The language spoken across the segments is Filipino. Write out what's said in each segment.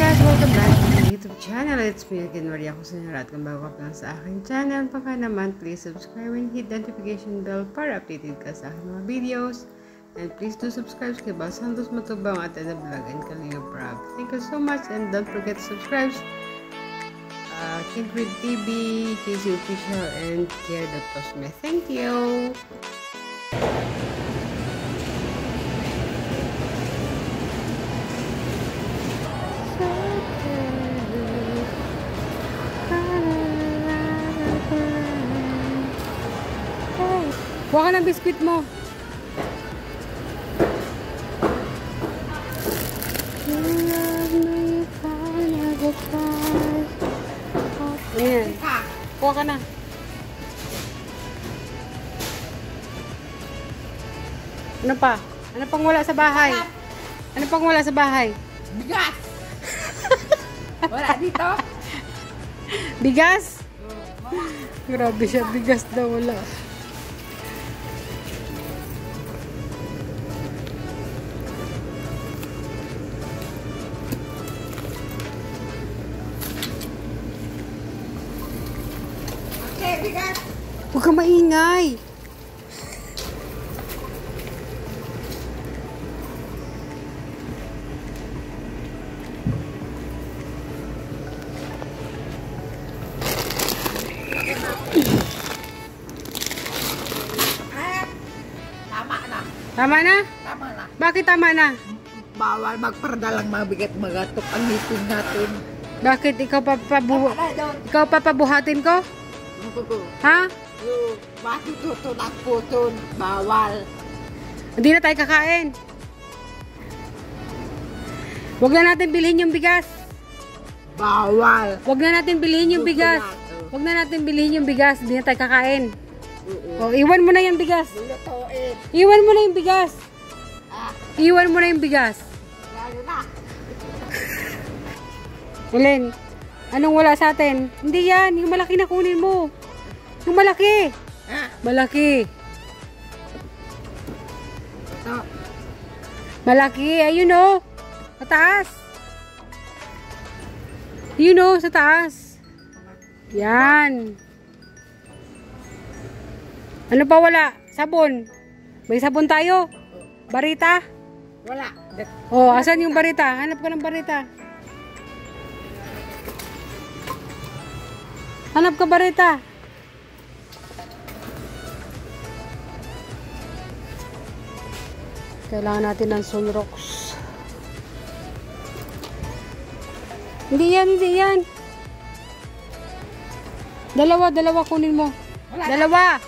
guys! Welcome back to my YouTube channel. It's me again, Maria Kusinara. At kung bago ka lang sa aking channel, baka naman please subscribe and hit the notification bell para updated ka sa aking mga videos. And please do subscribe kay Boss Santos Matubang at the vlog and Kalinga Prab. Thank you so much and don't forget to subscribe Kindred TV, KC Official, and Kia.Tosme. Thank you! Kuha ka ng biskuit mo. Ayan. Kuha ka na. Ano pa? Ano pang wala sa bahay? Ano pang wala sa bahay? Bigas! Wala dito? Bigas? Grabe siya. Bigas daw wala. Huwag ka maingay. Tama na. Tama na? Tama na. Bakit tama na? Bawal magparadalang mabigat magatok ang ngipin natin. Bakit ikaw papabuhatin ko? Ha? Matututun puton. Bawal. Hindi na tayo kakain. Huwag na natin bilhin yung bigas. Bawal. Huwag na natin bilhin yung bigas. Huwag na natin bilhin yung bigas. Hindi na tayo kakain. O, iwan mo na yung bigas. Iwan mo na yung bigas. Iwan mo na yung bigas. Lalo na. Ulen, anong wala sa atin? Hindi yan. Yung malaki na kunin mo. Yung malaki. Malaki. Ito. Malaki. Ayun o. Sa taas. Ayun o. Sa taas. Yan. Ano pa wala? Sabon. May sabon tayo. Barita. Wala. Oh, asan yung barita? Hanap ka ng barita. Hanap ka barita. Kailangan natin ng Sunrox. Hindi yan, hindi yan. Dalawa kunin mo. Dalawa.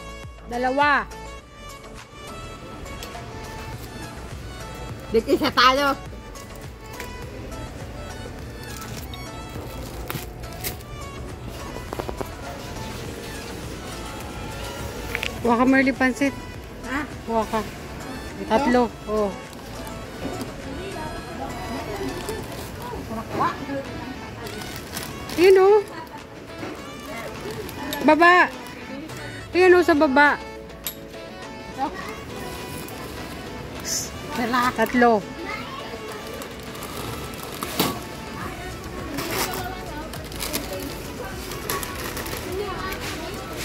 Dito isa tayo. Huwag ka Merly Pansit. Ha? Huwag ka. Tatlo. Oh. Ayun o. Baba. Ayun o sa baba. Tatlo.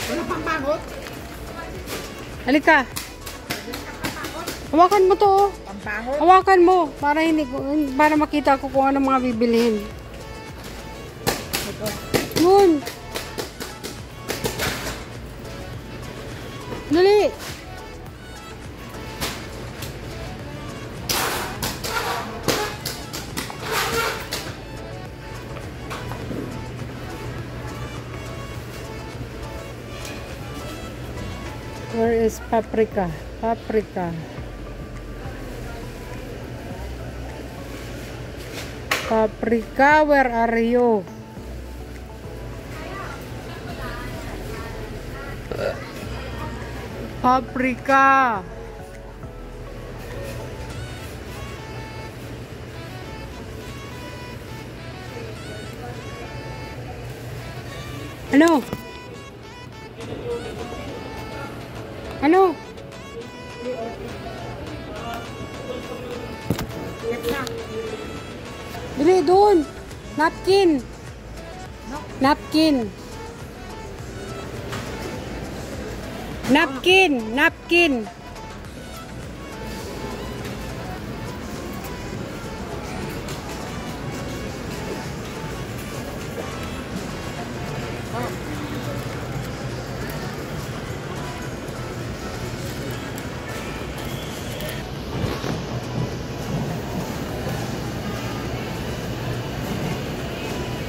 Wala pang bangot. Halika. Hawakan mo to oh. Pambangot. Hawakan mo para makita ko kung ano mga bibilihin. Yun. Dali. Where is paprika? Paprika. Paprika, where are you? Paprika. Ano? Ano? Dili, doon. Napkin. Napkin. Napkin. Napkin.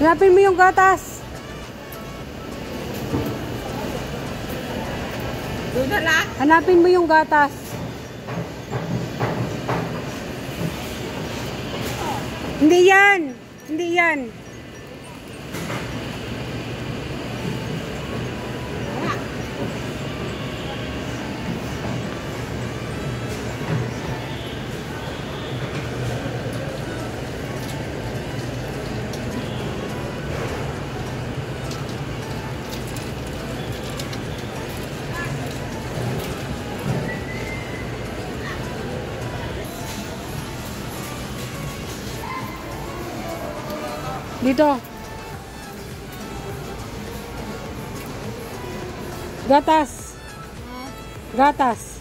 Hanapin mo yung gatas. Doon na lang. Hanapin mo yung gatas. Hindi yan. Hindi yan. Dito. Gatas. Gatas.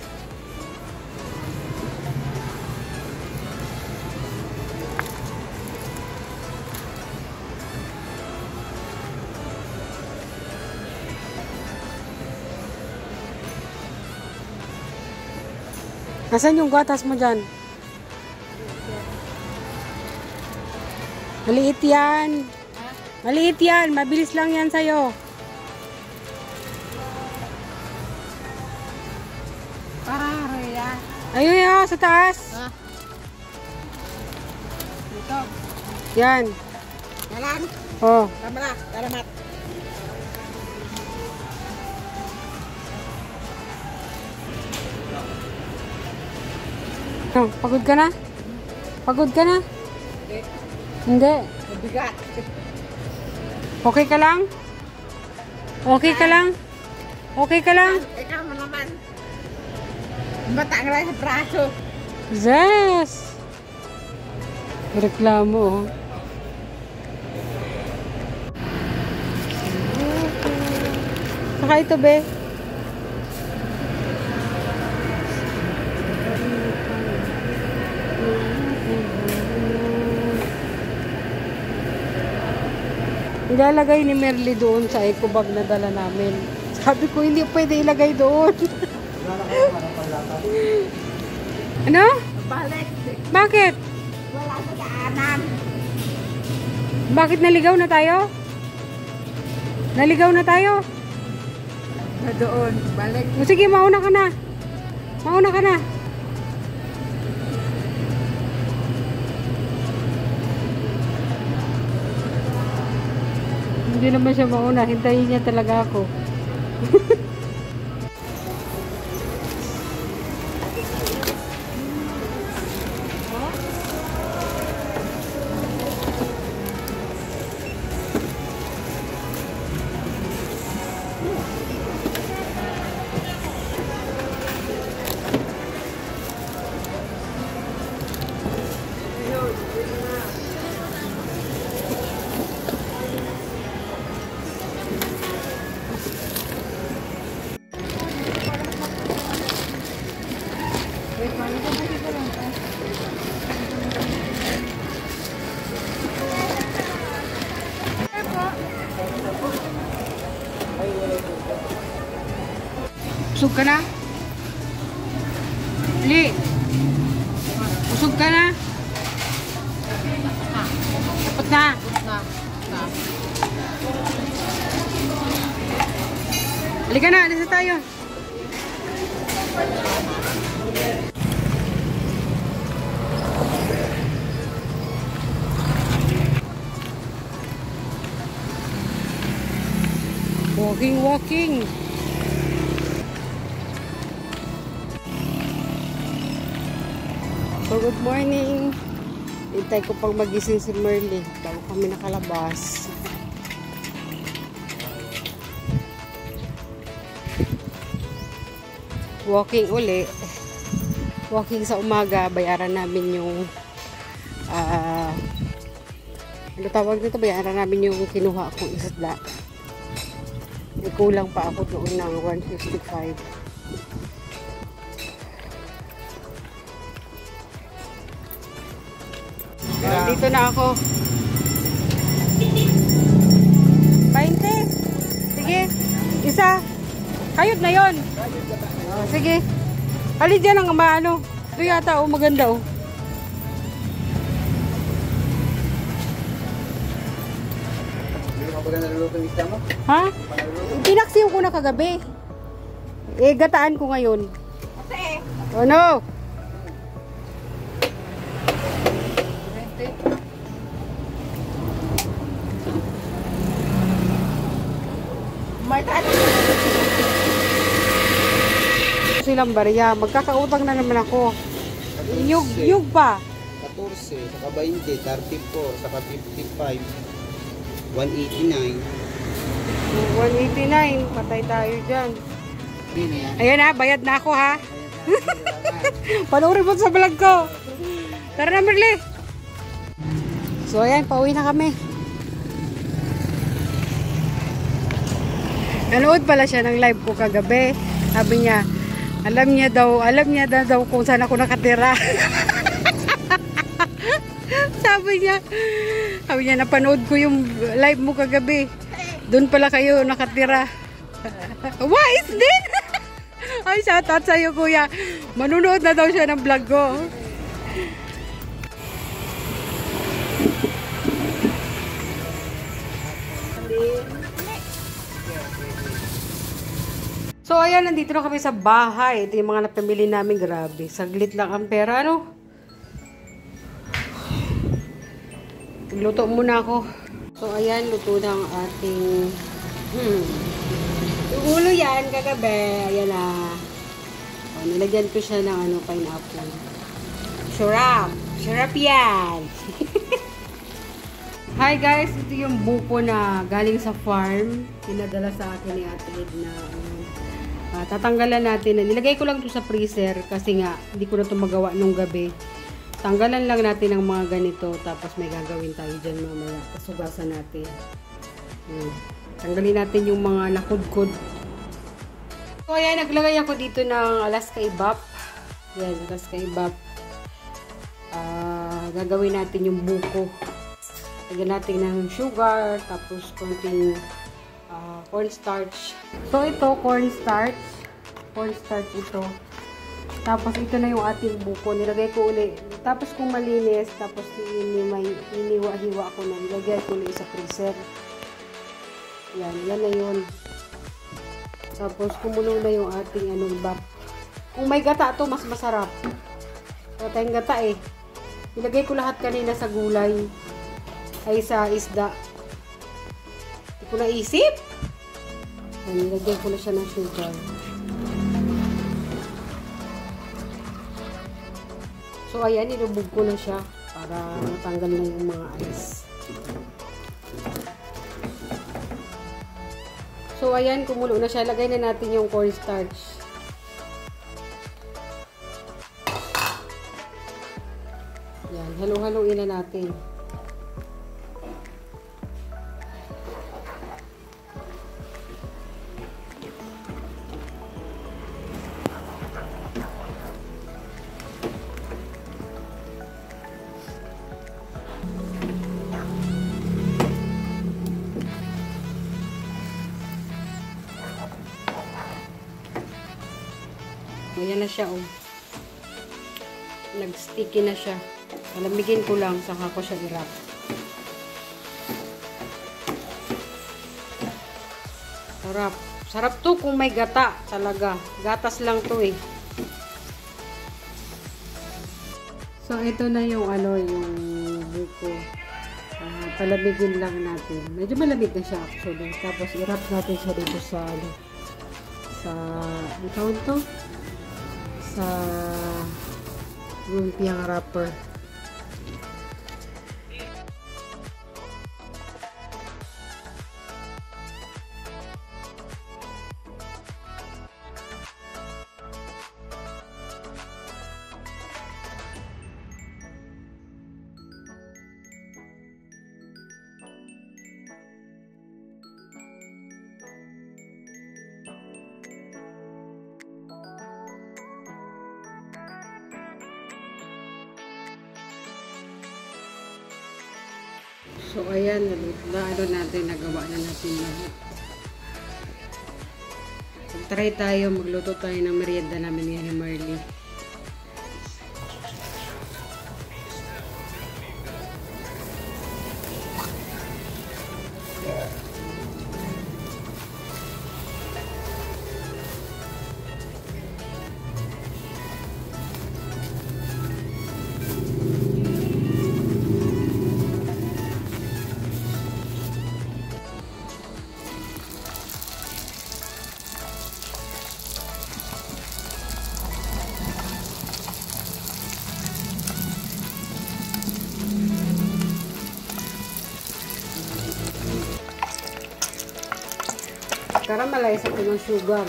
Nasaan yung gatas mo dyan? Maliit yan. Maliit yan. Mabilis lang yan sa'yo. Para yan. Ayun yun, sa taas. Ha? Dito. Yan. Nalang. Oh. Tama na. Salamat. Oh, pagod ka na? Pagod ka na? Hindi. Hindi. Mabigat. Okay ka lang? Okay ka lang? Okay ka lang? Ikaw mo naman. Matang lang sa braso. Yes! Reklamo, oh. Saka ito, be. Ilalagay ni Merly doon sa eco bag na dala namin. Sabi ko, hindi pwede ilagay doon. Ano? Balik. Bakit? Wala sa daanan. Bakit naligaw na tayo? Naligaw na tayo? Na doon. Balik. O sige, mauna ka na. Mauna ka na. Hindi naman siya mauna. Hintayin niya talaga ako. Usog ka na? Li! Usog ka na? Dapat na! Halika na, alis na tayo. Walking, walking. So, good morning. Hintay ko pang magising si Merly bago kami nakalabas. Walking uli. Walking sa umaga. Bayaran namin yung Ano tawag nito? Bayaran namin yung kinuha kong isda. May kulang pa ako doon ng 155. Dito na ako. 20. Sige. Isa. Kayod na yon. Sige. Alin dyan ang maano. Ito yata oh, maganda oh. Ha? Pinaksiw ko na kagabi. Eh, gataan ko ngayon. Oh no! Silang barya. Magkakautang na naman ako. Yug pa. 14, saka 20, 34, saka 55, 189. 189. Patay tayo dyan. Ayan ha, bayad na ako ha. Panoorin mo sa vlog ko. Tara na, Merle. So ayan, pauwi na kami. Nanood pala siya ng live ko kagabi. Sabi niya, alam niya daw kung saan ako nakatira. Sabi niya, napanood ko yung live mo kagabi. Doon pala kayo nakatira. What is this? Ay, shoutout sa'yo, kuya. Manunood na daw siya ng vlog ko. So, ayan, nandito na kami sa bahay. Ito yung mga napamili namin. Grabe. Saglit lang ang pera, ano? Luto muna ako. So, ayan, luto na ang ating yung ulo yan, kagabi. Ayan na. O, nilagyan ko siya ng pineapple. Syrup. Syrup yan. Hi guys, ito yung buko na galing sa farm. Pinadala sa akin ni Ate Ed na tatanggalan natin. Nilagay ko lang ito sa freezer kasi nga, hindi ko na ito magawa nung gabi. Tanggalan lang natin ang mga ganito. Tapos may gagawin tayo dyan mamaya. Kasugasan natin. Tanggalin natin yung mga nakudkod. So ayan, naglagay ako dito ng Alaska Ibap. Yan, Alaska Ibap. Gagawin natin yung buko. Lagyan natin ng sugar. Tapos konting cornstarch. So ito, cornstarch. Cornstarch ito. Tapos ito na yung ating buko. Nilagay ko ulit. Tapos kung malinis, tapos iniwa-hiwa ko na. Nilagay ko ulit sa freezer. Yan na yun. Tapos kumulo na yung ating ibap. Kung may gata to, mas masarap. So tayong gata eh. Nilagay ko lahat kanina sa gulay. Ay sa isda. Hindi ko naisip. Yan, nilagay ko na siya ng sugar. So, ayan, nilubog ko na siya para matanggal na yung mga ice. So, ayan, kumulo na siya. Lagay na natin yung cornstarch. Yan, halo-haloin na natin. Ayan na siya, oh. Nag-sticky na siya. Palamigin ko lang, saka ko siya i-wrap. Sarap. Sarap to kung may gata, talaga. Gatas lang to, eh. So, ito na yung, yung buko. Palamigin lang natin. Medyo malamig na siya, actually. Tapos, i-wrap natin siya dito sa, ang tawag to? Sa lumpiang wrapper. So, ayan, nagawa na natin lahat. Try tayo, magluto tayo ng merienda namin ni Marley. Caramelize ako ng sugar.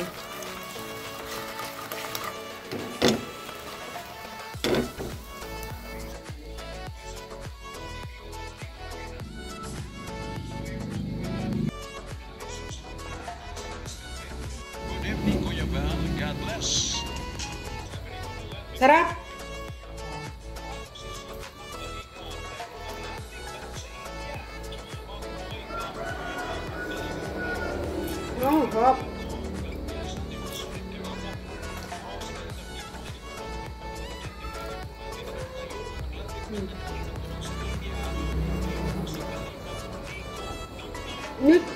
Good evening, Kuya Bal. God bless. Sarap! Oh, sarap! Nut!